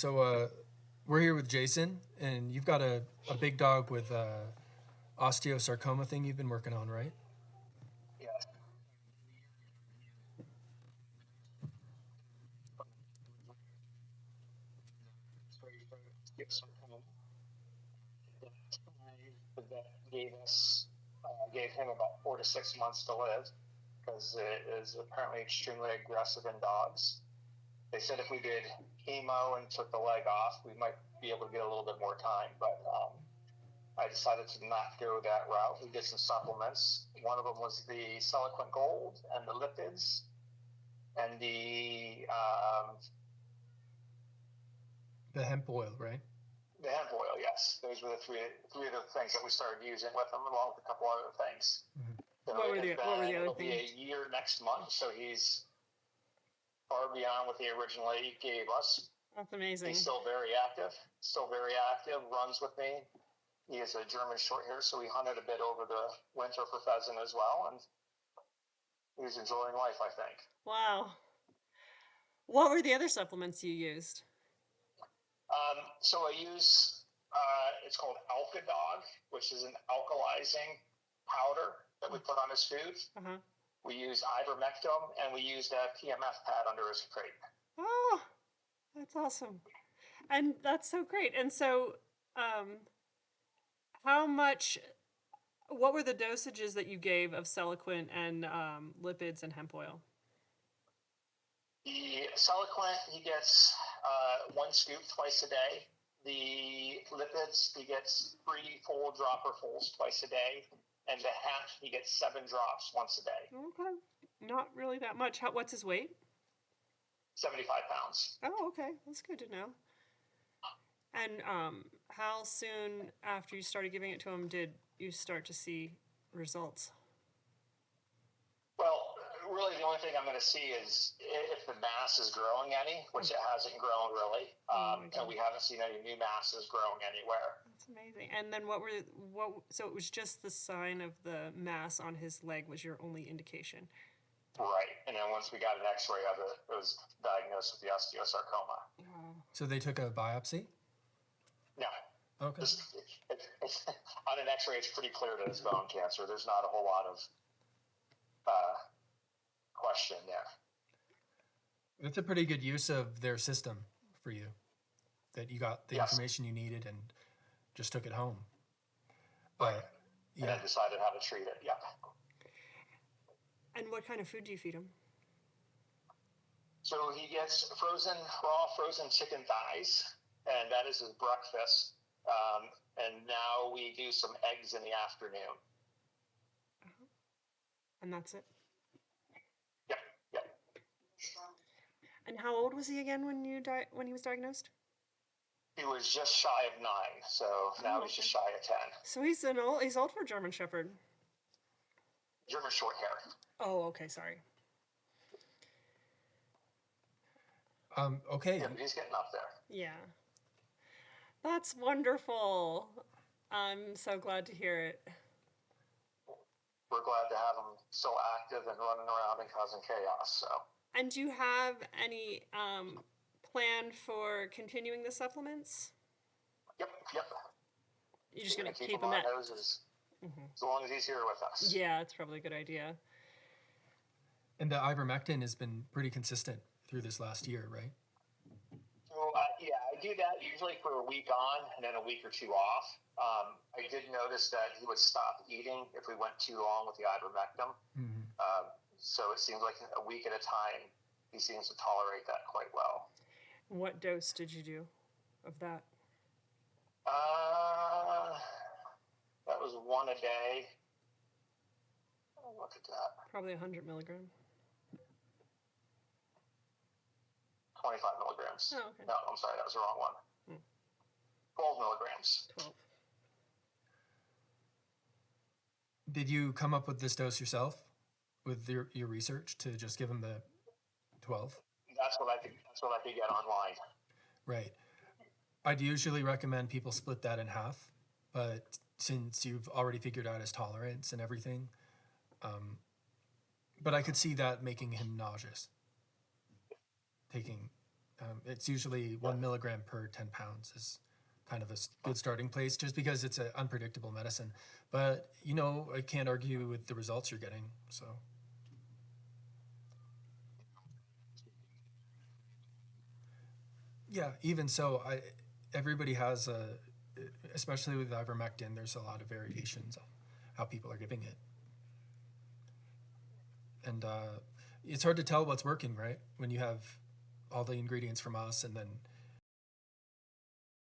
So we're here with Jason, and you've got a big dog with osteosarcoma thing you've been working on, right? Yes. Get some home. The vet gave him about 4 to 6 months to live because it is apparently extremely aggressive in dogs. They said if we did chemo and took the leg off, we might be able to get a little bit more time, but I decided to not go that route. We did some supplements. One of them was the Seloquent Gold and the lipids and The hemp oil, right? the hemp oil. Yes, those were the three of the things that we started using with them, along with a couple other things. Mm-hmm. So it'll be a year next month. So he's far beyond what they originally gave us. That's amazing. He's still very active. Runs with me. He is a German short hair, so we hunted a bit over the winter for pheasant as well, and he's enjoying life, I think. Wow. What were the other supplements you used? So I use it's called Alka Dog, which is an alkalizing powder that we put on his food. Uh-huh. We use ivermectin, and we used a PMF pad under his crate. Oh, that's awesome. And that's so great. And so, how much, what were the dosages that you gave of Seloquent and lipids and hemp oil? The Seloquent, he gets 1 scoop twice a day. The lipids, he gets 3 full dropperfuls twice a day. And the hemp, he gets 7 drops once a day. Okay. Not really that much. What's his weight? 75 pounds. Oh, okay. That's good to know. And how soon after you started giving it to him did you start to see results? Well, really, the only thing I'm going to see is if the mass is growing any, which it hasn't grown really, and we haven't seen any new masses growing anywhere. That's amazing. And then so it was just the sign of the mass on his leg was your only indication. Right, and then once we got an X-ray of it, it was diagnosed with the osteosarcoma. Wow. So they took a biopsy? No. Okay. On an X-ray, it's pretty clear that it's bone cancer. There's not a whole lot of question there. It's a pretty good use of their system for you, that you got the information you needed and just took it home. Right. And then decided how to treat it. Yeah. And what kind of food do you feed him? So he gets raw frozen chicken thighs, and that is his breakfast. And now we do some eggs in the afternoon. Uh-huh. And that's it? Yep. And how old was he again when he was diagnosed? He was just shy of 9, so now he's just shy of 10. So he's old for a German Shepherd. German short hair. Oh, okay, sorry. Okay. Yeah, he's getting up there. Yeah. That's wonderful. I'm so glad to hear it. We're glad to have him so active and running around and causing chaos. So. And do you have any plan for continuing the supplements? Yep. You're just going to keep him him on those as long as he's here with us. Yeah, it's probably a good idea. And the ivermectin has been pretty consistent through this last year, right? So, I do that usually for a week on and then a week or 2 off. I did notice that he would stop eating if we went too long with the ivermectin. Mm-hmm. So it seems like a week at a time, he seems to tolerate that quite well. What dose did you do of that? That was 1 a day. Look at that. Probably 100 milligram. 25 milligrams. Oh, okay. No, I'm sorry, that was the wrong one. 12 milligrams. 12. Did you come up with this dose yourself with your research to just give him the 12? That's what I could get online. Right. I'd usually recommend people split that in half, but since you've already figured out his tolerance and everything, but I could see that making him nauseous, taking It's usually 1 milligram per 10 pounds is kind of a good starting place, just because it's an unpredictable medicine. But, you know, I can't argue with the results you're getting. So, yeah, even so, everybody has especially with ivermectin, there's a lot of variations on how people are giving it. And it's hard to tell what's working, right? When you have all the ingredients from us and then